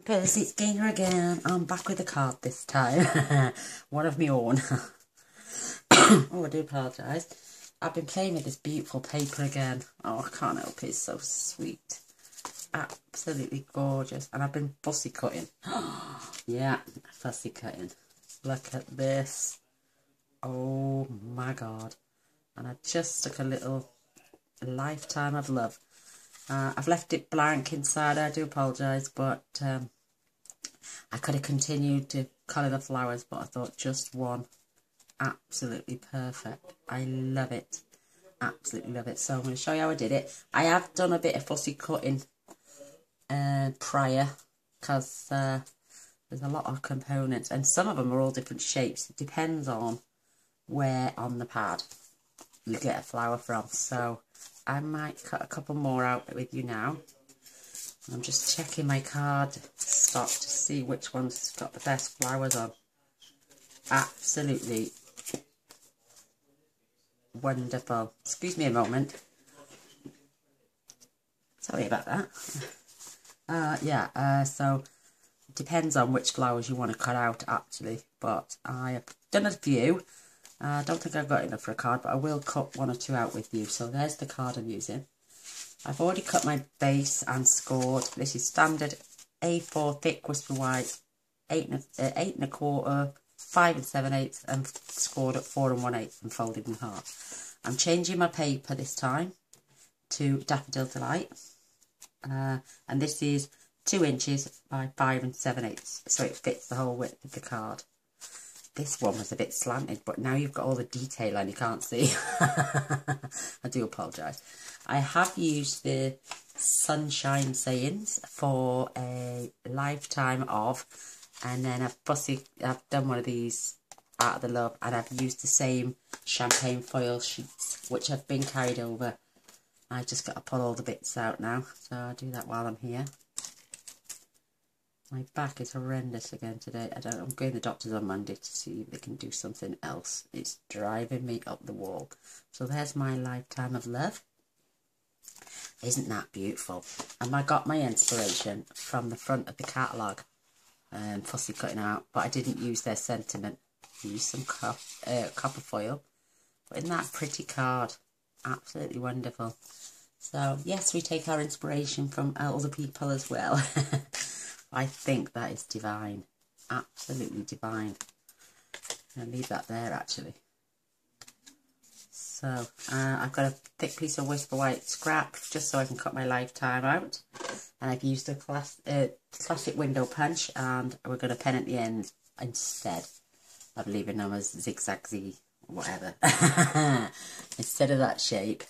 Percy, it's Gainer again. I'm back with a card this time. One of my own. Oh, I do apologise. I've been playing with this beautiful paper again. Oh, I can't help it. It's so sweet. Absolutely gorgeous. And I've been fussy cutting. Yeah, fussy cutting. Look at this. Oh my God. And I just stuck a little lifetime of love. I've left it blank inside. I do apologise, but I could have continued to colour the flowers, but I thought just one. Absolutely perfect. I love it. Absolutely love it. So I'm going to show you how I did it. I have done a bit of fussy cutting prior, because there's a lot of components, and some of them are all different shapes. It depends on where on the pad you get a flower from. So I might cut a couple more out with you now. I'm just checking my card stock to see which one's got the best flowers on. Absolutely wonderful. Excuse me a moment. Sorry about that. So it depends on which flowers you want to cut out, actually. But I have done a few. I don't think I've got enough for a card, but I will cut one or two out with you. So there's the card I'm using. I've already cut my base and scored. This is standard A4 thick whisper white, 8 1/4, 5 7/8, and scored at 4 1/8 and folded in half. I'm changing my paper this time to Daffodil Delight, and this is 2 inches by 5 7/8, so it fits the whole width of the card. This one was a bit slanted, but now you've got all the detail and you can't see. I do apologise. I have used the Sunshine Sayings for a lifetime of, and then I've done one of these out of the love, and I've used the same champagne foil sheets, which have been carried over. I just got to pull all the bits out now, so I'll do that while I'm here. My back is horrendous again today. I'm going to the doctor's on Monday to see if they can do something else. It's driving me up the wall. So there's my lifetime of love. Isn't that beautiful? And I got my inspiration from the front of the catalogue, fussy cutting out, but I didn't use their sentiment. I used some copper foil. But isn't that a pretty card? Absolutely wonderful. So yes, we take our inspiration from other people as well. I think that is divine. Absolutely divine. I'll leave that there, actually. So, I've got a thick piece of Whisper White scrap, just so I can cut my lifetime out. And I've used a classic window punch, and we're going to pen at the end instead of leaving them as zigzag-zy, whatever. Instead of that shape,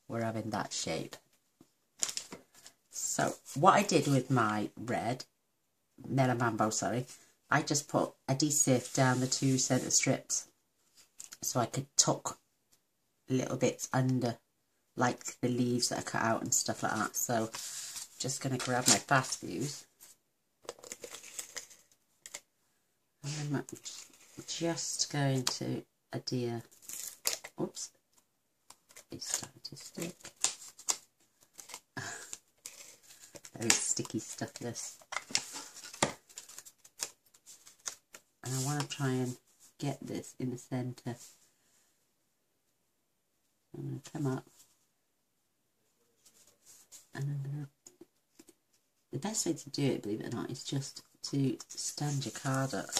we're having that shape. So, what I did with my red Melon Mambo, I just put adhesive down the 2 centre strips so I could tuck little bits under, like the leaves that I cut out and stuff like that. So just going to grab my fast fuse, and I'm just going to adhere. Oops, it's starting to stick. Very sticky stuff, this. And I want to try and get this in the centre. I'm going to come up, and I'm going to, the best way to do it, believe it or not, is just to stand your card up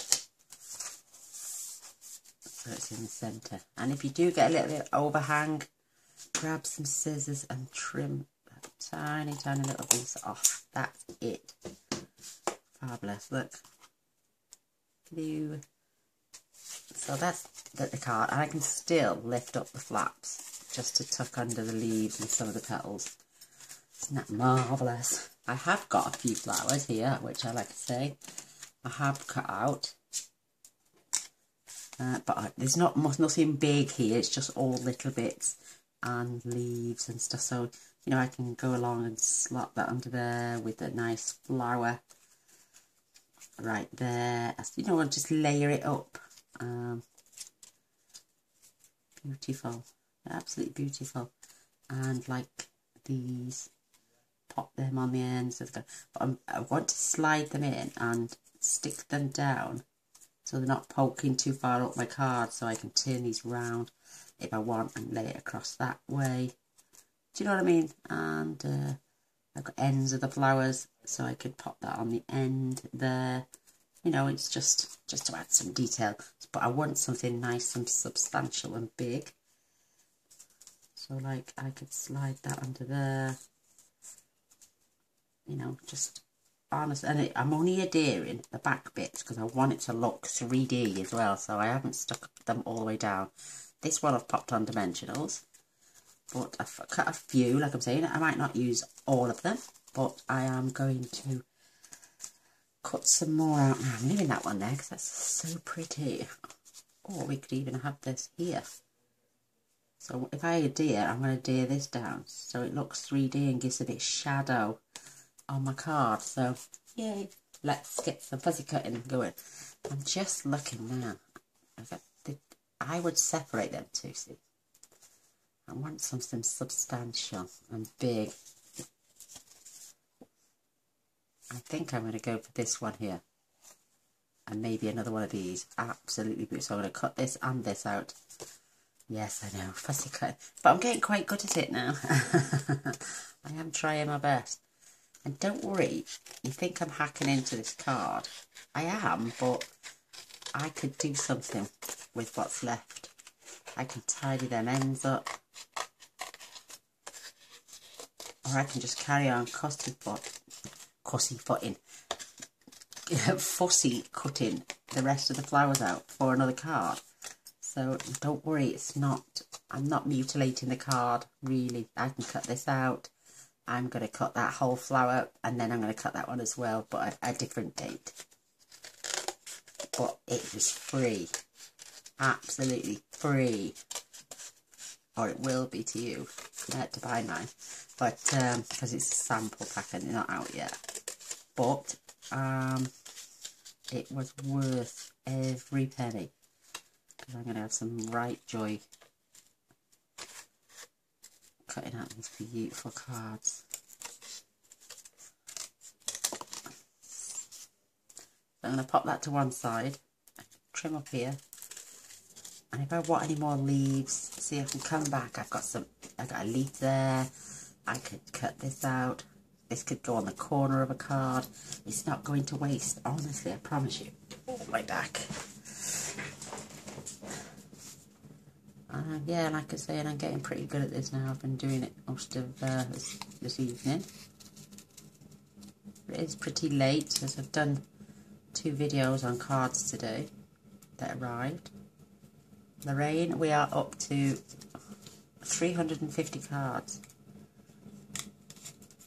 so it's in the centre. And if you do get a little bit of overhang, grab some scissors and trim that tiny little piece off. That's it. Fabulous, look. So that's the card, and I can still lift up the flaps just to tuck under the leaves and some of the petals. Isn't that marvellous? I have got a few flowers here, which I like to say I have cut out, but there's nothing big here. It's just all little bits and leaves and stuff. So you know, I can go along and slot that under there with a nice flower right there. You know, I'll just layer it up. Beautiful, absolutely beautiful. And like these pop them on the ends of the, but I want to slide them in and stick them down so they're not poking too far up my card, so I can turn these round if I want and lay it across that way. Do you know what I mean? And I've got ends of the flowers, so I could pop that on the end there. You know, it's just to add some detail, but I want something nice and substantial and big. So like I could slide that under there, you know, just honest. And I'm only adhering the back bits because I want it to look 3D as well, so I haven't stuck them all the way down. This one I've popped on dimensionals, but I've cut a few, like I'm saying. I might not use all of them, but I am going to cut some more out now. I'm leaving that one there because that's so pretty. Or we could even have this here. So if I adhere, I'm going to adhere this down so it looks 3D and gives a bit of shadow on my card. So yay, let's get some fuzzy cutting going. I'm just looking now. I would separate them two, see. I want something substantial and big. I think I'm going to go for this one here. And maybe another one of these. Absolutely beautiful. So I'm going to cut this and this out. Yes, I know, fussy cut. But I'm getting quite good at it now. I am trying my best. And don't worry, you think I'm hacking into this card. I am, but I could do something with what's left. I can tidy them ends up. Or I can just carry on fussy cutting the rest of the flowers out for another card. So don't worry, I'm not mutilating the card, really. I can cut this out. I'm going to cut that whole flower, and then I'm going to cut that one as well, but at a different date. But it was free. Absolutely free. Or it will be to you. You had to buy mine. But, because it's a sample pack and it's not out yet. But, it was worth every penny. I'm going to have some right joy cutting out these beautiful cards. So I'm going to pop that to one side, trim up here, and if I want any more leaves, see, I can come back. I've got a leaf there. I could cut this out. This could go on the corner of a card. It's not going to waste, honestly, I promise you. Oh, my back. Yeah, like I say, and I'm getting pretty good at this now. I've been doing it most of this evening. It is pretty late, as I've done 2 videos on cards today that arrived. Lorraine, we are up to 350 cards.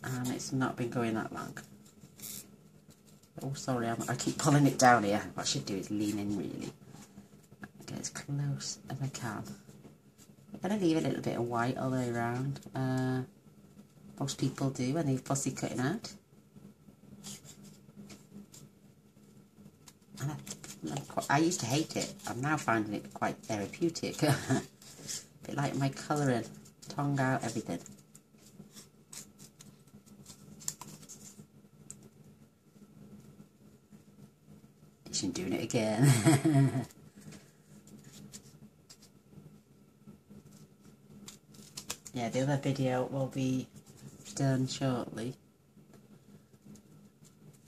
And it's not been going that long. Oh, sorry, I keep pulling it down here. What I should do is lean in, really. Get as close as I can. I'm going to leave a little bit of white all the way around. Most people do when they're fussy cutting out. And I used to hate it. I'm now finding it quite therapeutic. A bit like my colouring. Tongue out everything. She's doing it again. Yeah, the other video will be done shortly.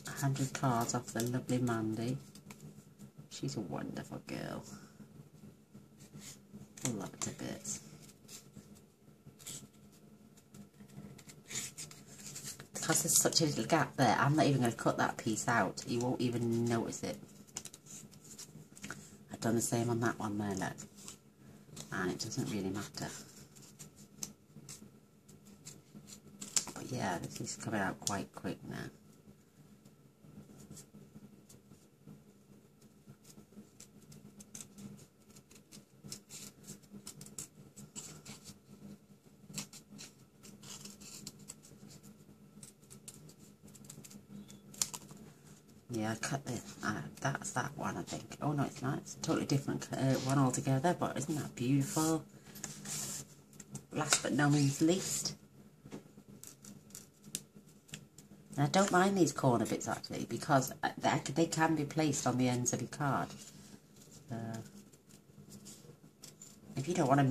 100 cards off the lovely Mandy. She's a wonderful girl. I love it to bits. Because there's such a little gap there, I'm not even going to cut that piece out. You won't even notice it. I've done the same on that one there, look. And it doesn't really matter. But yeah, this is coming out quite quick now. Yeah, I cut it. That's that one, I think. Oh no, it's not. It's a totally different one altogether, but isn't that beautiful? Last but no means least, And I don't mind these corner bits actually, because they can be placed on the ends of your card. If you don't want to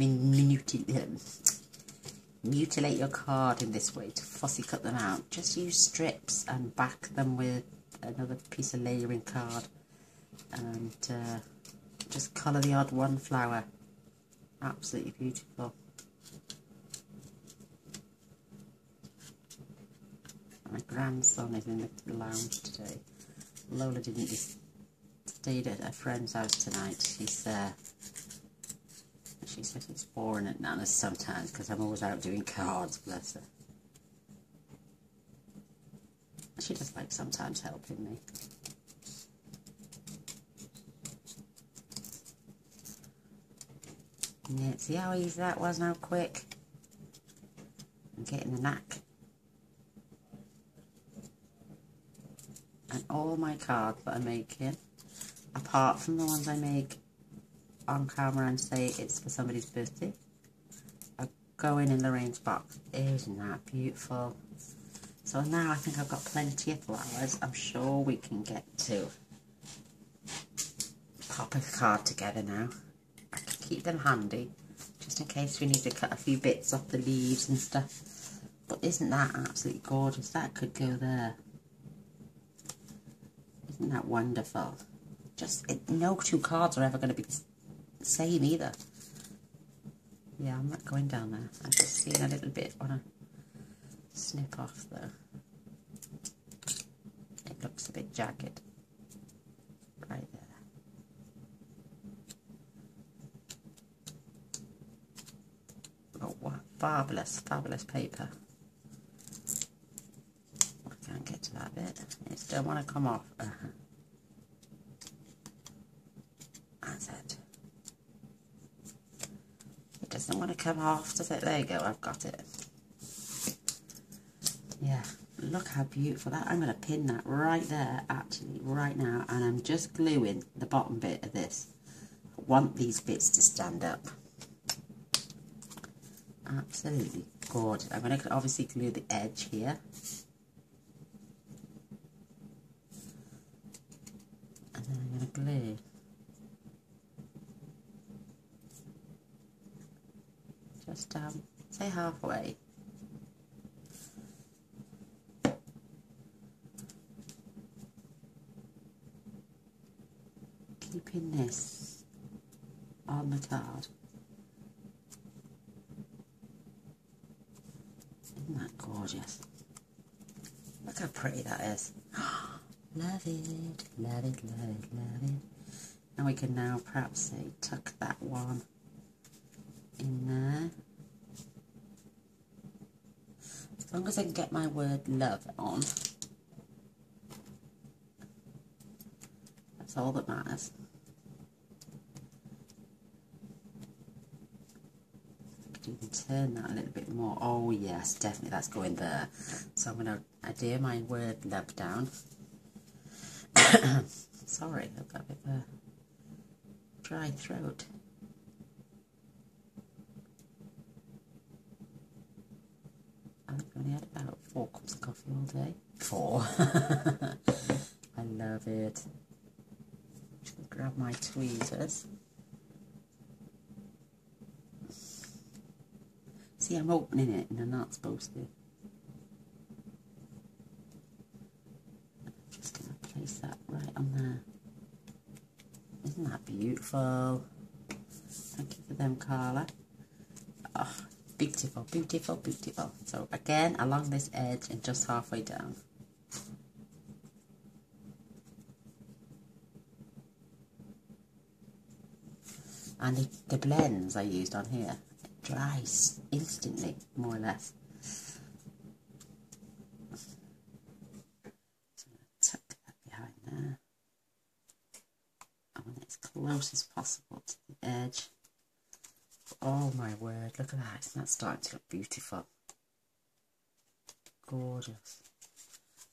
mutilate your card in this way, to fussy cut them out, just use strips and back them with another piece of layering card, and just colour the odd one flower. Absolutely beautiful. My grandson is in the lounge today. Lola stayed at a friend's house tonight. She said it's boring at Nana's sometimes because I'm always out doing cards, bless her. She does like sometimes helping me. Yeah, see how easy that was now, quick? I'm getting the knack. And all my cards that I'm making, apart from the ones I make on camera and say it's for somebody's birthday, are going in Lorraine's box. Isn't that beautiful? So now I think I've got plenty of flowers. I'm sure we can get to pop a card together now. I can keep them handy, just in case we need to cut a few bits off the leaves and stuff. But isn't that absolutely gorgeous? That could go there. Isn't that wonderful? No two cards are ever going to be the same either. Yeah, I'm not going down there. I'm just seeing a little bit on a snip off though. It looks a bit jagged. Right there. Oh, what fabulous, fabulous paper. I can't get to that bit. I still want to come off. That's it. It doesn't want to come off, does it? There you go, I've got it. Yeah, look how beautiful that. I'm going to pin that right there, actually, right now. And I'm just gluing the bottom bit of this. I want these bits to stand up. Absolutely gorgeous. I'm going to obviously glue the edge here. And then I'm going to glue just down, say halfway. Keeping this on the card. Isn't that gorgeous? Look how pretty that is. Love it, love it, love it, love it. And we can now perhaps say tuck that one in there. As long as I can get my word love on. That's all that matters. I could even turn that a little bit more. Oh yes, definitely that's going there. So I'm going to adhere my word love down. Sorry, I've got a bit of a dry throat. I've only had about 4 cups of coffee all day. 4. I love it. Just grab my tweezers. See, I'm opening it and I'm not supposed to. Just going to place that right on there. Isn't that beautiful? Thank you for them, Carla. Oh, beautiful, beautiful, beautiful. So again, along this edge and just halfway down. And the blends I used on here dries instantly, more or less. So I'm going to tuck that behind there. I want it as close as possible to the edge. Oh my word, look at that. Isn't that starting to look beautiful? Gorgeous.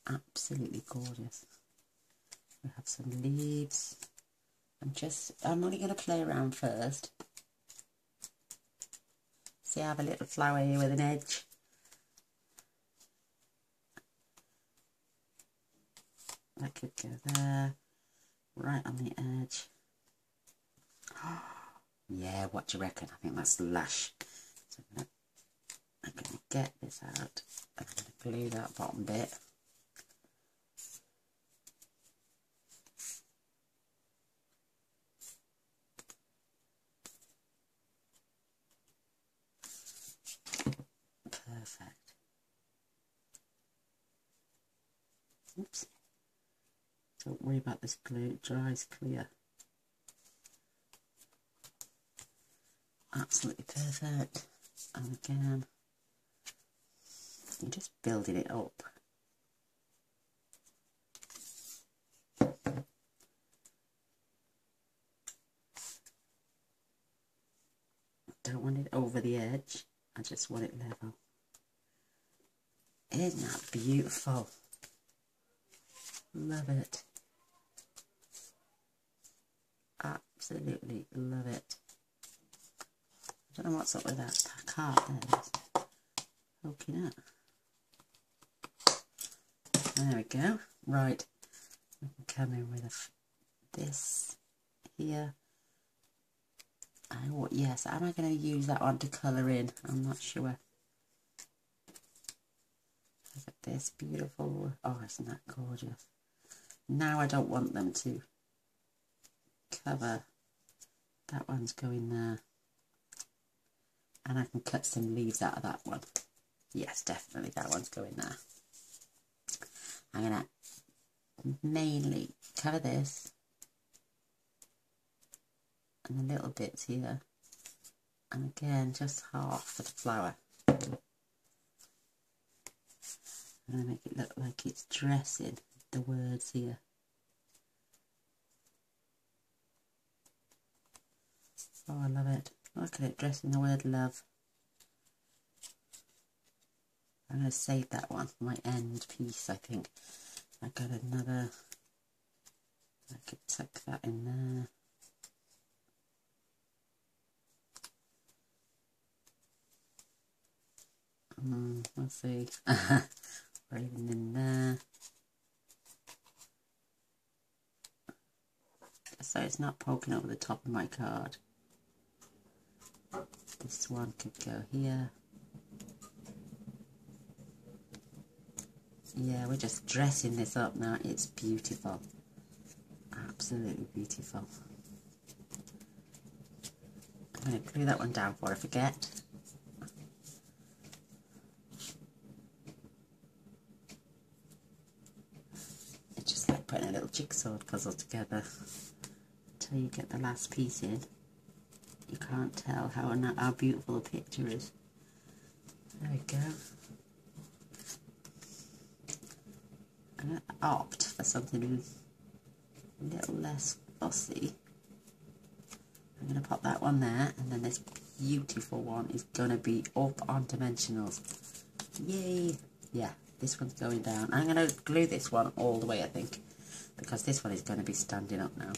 Absolutely gorgeous. We have some leaves. I'm only going to play around first. See, I have a little flower here with an edge. That could go there, right on the edge. Yeah, what do you reckon? I think that's lush. So I'm gonna get this out. I'm gonna glue that bottom bit. Perfect. Oops. Don't worry about this glue, it dries clear. Absolutely perfect. And again, you're just building it up. Don't want it over the edge, I just want it level. Isn't that beautiful? Love it. Absolutely love it. I don't know what's up with that card there. It's poking up. There we go. Right. I can come in with this here. Oh, yes. Am I going to use that one to colour in? I'm not sure. Look at this. Beautiful. Oh, isn't that gorgeous? Now I don't want them to cover. That one's going there. And I can cut some leaves out of that one. Yes, definitely that one's going there. I'm going to mainly cover this and the little bits here. And again, just half for the flower. I'm going to make it look like it's dressing the words here. Oh, I love it. Look at it, dressing the word love. I'm going to save that one for my end piece, I think. I got another, I could tuck that in there. We'll see. Or even in there. So it's not poking over the top of my card. This one could go here. Yeah, we're just dressing this up now. It's beautiful. Absolutely beautiful. I'm going to glue that one down before I forget. It's just like putting a little jigsaw puzzle together. Until you get the last piece in, you can't tell how beautiful a picture is. There we go. I'm going to opt for something a little less fussy. I'm going to pop that one there, and then this beautiful one is going to be up on dimensionals. Yay! Yeah, this one's going down. I'm going to glue this one all the way, I think, because this one is going to be standing up now.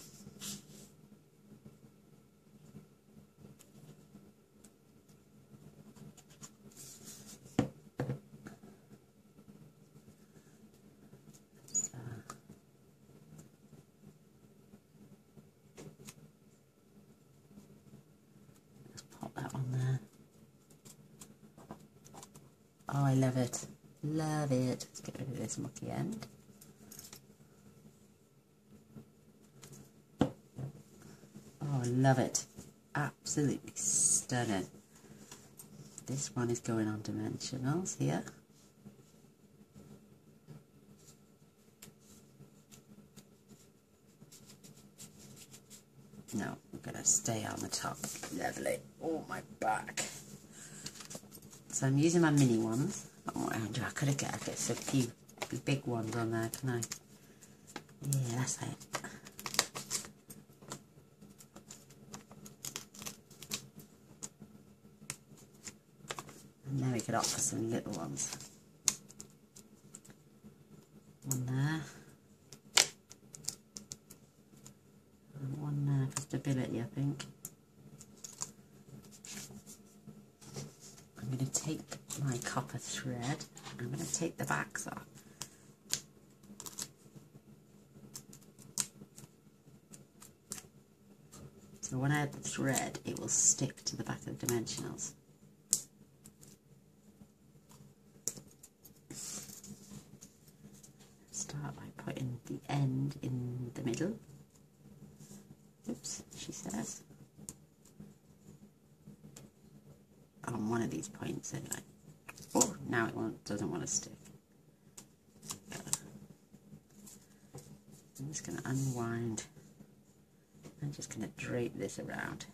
Oh, I love it. Love it. Let's get rid of this mucky end. Oh, I love it. Absolutely stunning. This one is going on dimensionals here. No, we're going to stay on the top. Lovely. Oh, my back. So I'm using my mini ones. Oh, Andrew, I could get a few big ones on there, can I? Yeah, that's it. And then we could opt for some little ones. One there. And one there for stability, I think. I'm going to take my copper thread. I'm going to take the backs off. So when I add the thread, it will stick to the back of the dimensionals. Start by putting the end in the middle. Oops, she says. On one of these points anyway. Oh, now it doesn't want to stick. I'm just going to unwind. I'm just going to drape this around.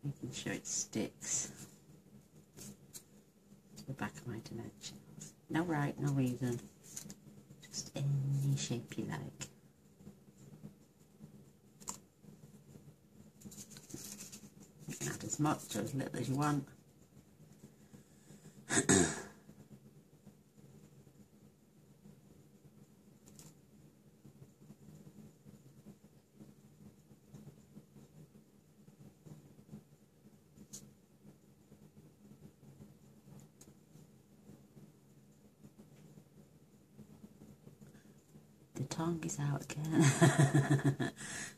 Making sure it sticks to the back of my dimensionals. No right, no reason. Just any shape you like. You can add as much or as little as you want. The tongue is out again.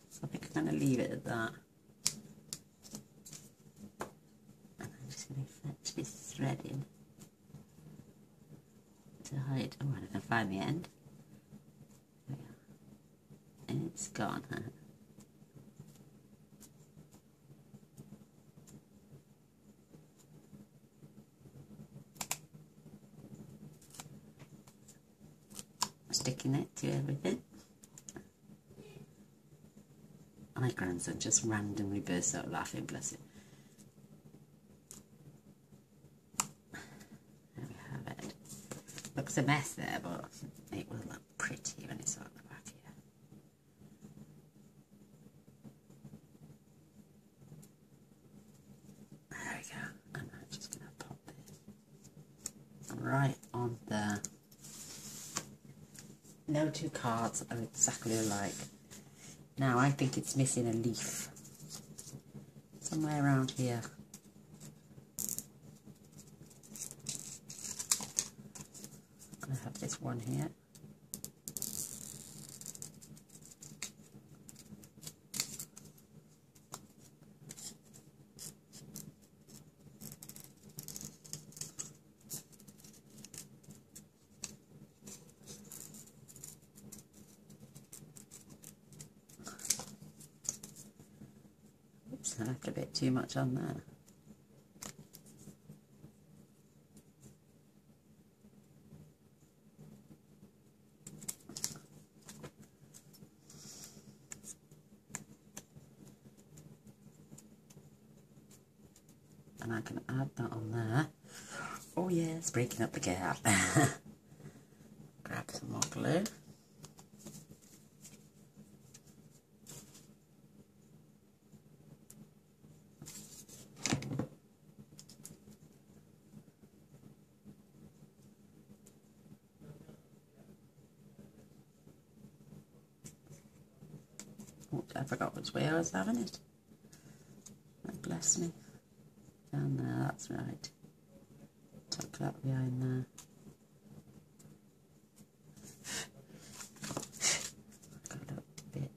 So I think I'm going to leave it at that. And I'm just going to fetch this thread in to hide. Oh, I can find the end. There we are. And it's gone, huh? Sticking it to everything. My grandson just randomly bursts out laughing, bless him. There we have it. Looks a mess there, but it will look pretty when it's on the back here. There we go. And I'm just going to pop this right on there. No two cards are exactly alike. Now I think it's missing a leaf. Somewhere around here. I have this one here. I left a bit too much on there. And I can add that on there. Oh yes, breaking up the gap. Grab some more glue. I forgot which way I was having it. Oh, bless me. Down there, that's right. Tuck that behind there. Got a little bit.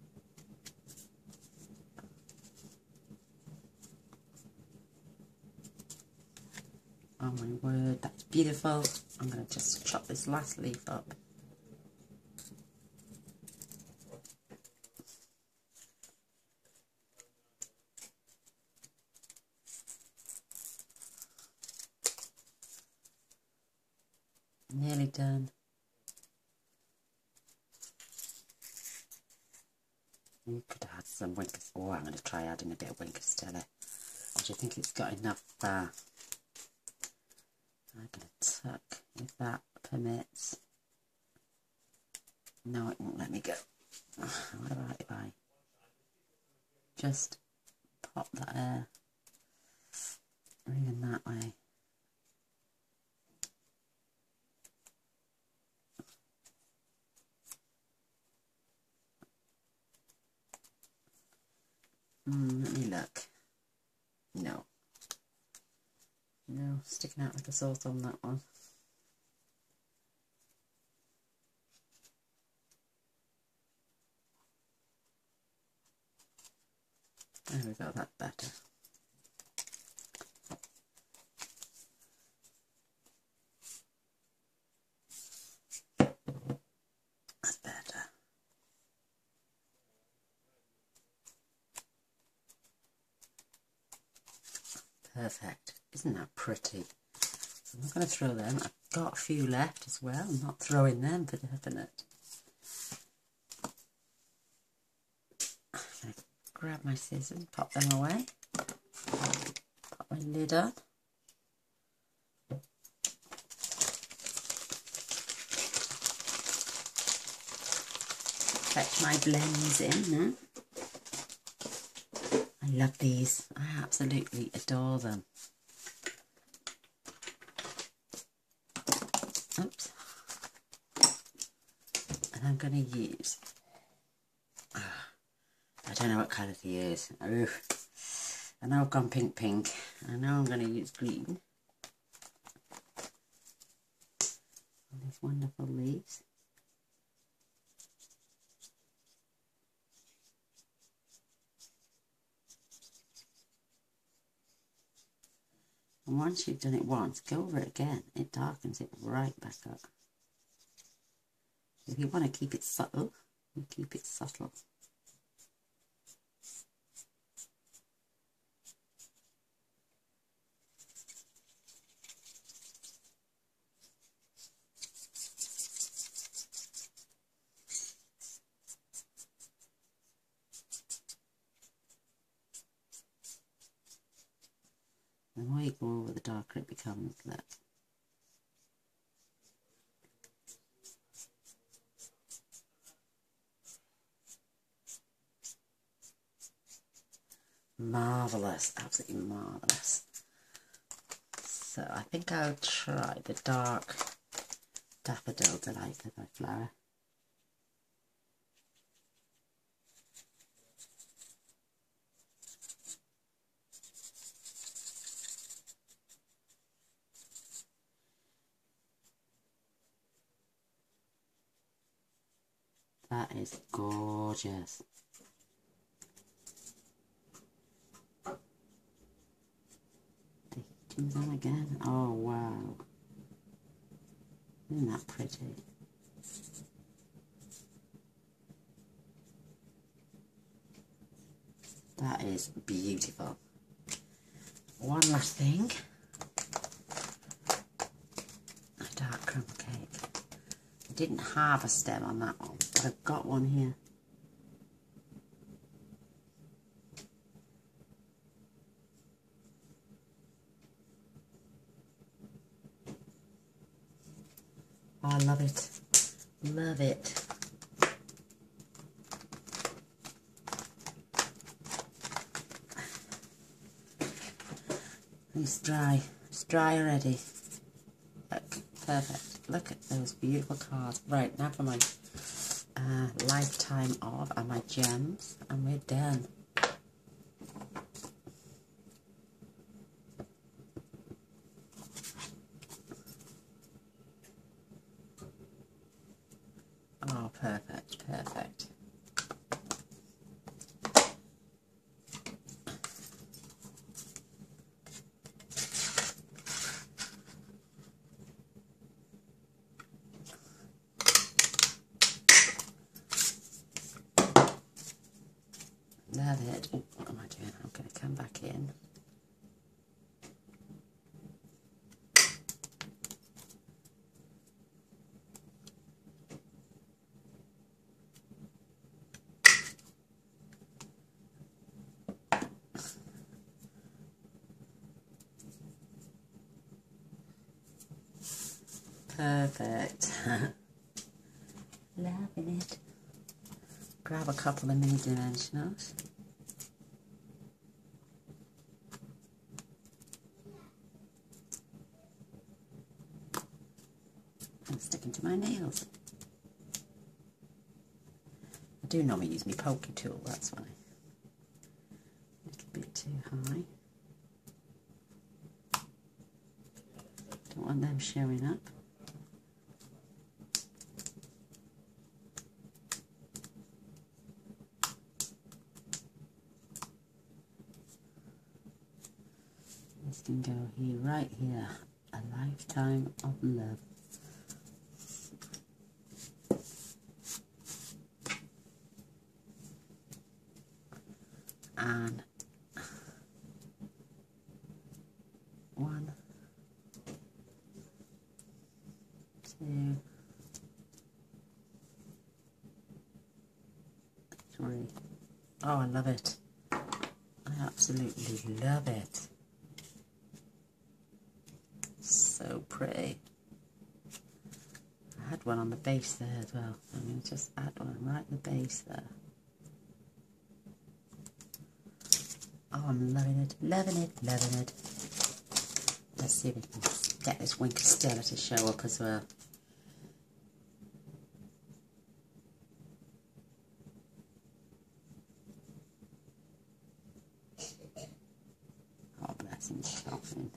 Oh my word, that's beautiful. I'm going to just chop this last leaf up. Nearly done. You could add some winker. Oh, I'm going to try adding a bit of winker stella. Or do you think it's got enough? I'm going to tuck if that permits. No, it won't let me go. What about if I just pop that air in that way? Let me look. No. No, sticking out like a sore thumb, that one. There we go, that's better. That's better. Perfect. Isn't that pretty? So I'm not going to throw them. I've got a few left as well. I'm not throwing them for definite. I'm going to grab my scissors, pop them away. Pop my lid on. Fetch my blends in now. I love these. I absolutely adore them. Oops. And I'm going to use, I don't know what colour to use. Oof. I know I've gone pink. I know I'm going to use green. And these wonderful leaves. And once you've done it once, go over it again. It darkens it right back up. If you want to keep it subtle, you keep it subtle. The more you go over, the darker it becomes. Look. Marvellous, absolutely marvellous. So I think I'll try the dark Daffodil Delight with my flower. That is gorgeous. The heating's on again. Oh wow. Isn't that pretty? That is beautiful. One last thing. A dark crumb cake. I didn't have a stem on that one, but I've got one here. Oh, I love it. Love it. It's dry. It's dry already. Look, perfect. Look at those beautiful cards. Right, now for my lifetime of and my gems, and we're done. Oh, perfect, perfect. Love it. Oh, what am I doing? I'm going to come back in. Perfect. Loving it. Grab a couple of mini dimensionals. And sticking to my nails. I do normally use my pokey tool, that's why. A little bit too high. Don't want them showing up. can go here, right here. A lifetime of love. And 1, 2, 3. Oh, I love it. I absolutely love it. So pretty. I had one on the base there as well. I'm going to just add one right at the base there. Oh, I'm loving it, loving it, loving it. Let's see if we can get this Winker Stella to show up as well. Oh, bless him, shopping.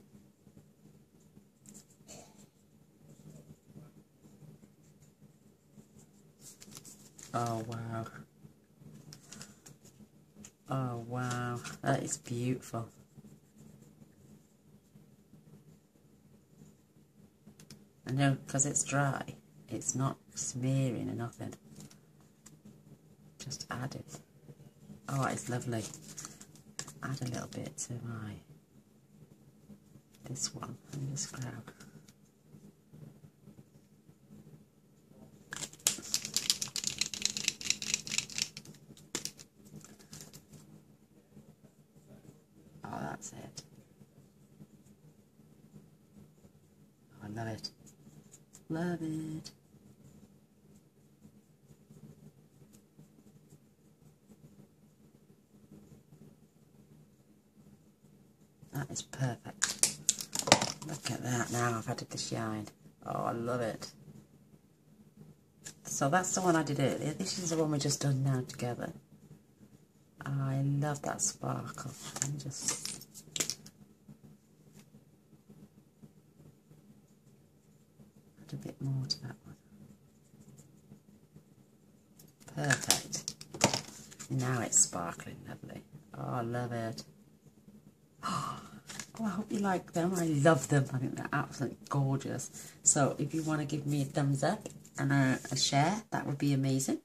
Oh, wow. Oh, wow. That is beautiful. I know, because it's dry, it's not smearing or nothing. Just add it. Oh, it's lovely. Add a little bit to this one. Let me just grab. Oh, that's it. Oh, I love it. Love it. That is perfect. Look at that now, I've added the shine. Oh, I love it. So that's the one I did earlier. This is the one we just done now together. I love that sparkle. Let me just... add a bit more to that one. Perfect. Now it's sparkling lovely. Oh, I love it. Oh, I hope you like them. I love them. I think they're absolutely gorgeous. So if you want to give me a thumbs up and a share, that would be amazing.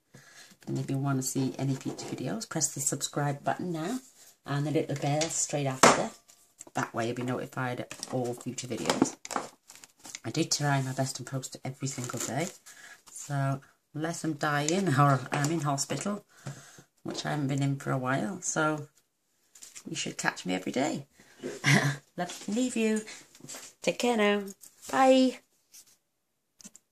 And if you want to see any future videos, press the subscribe button now and the little bell straight after. That way you'll be notified of all future videos. I do try my best and post every single day. So unless I'm dying or I'm in hospital, which I haven't been in for a while, so you should catch me every day. Leave you. Take care now. Bye.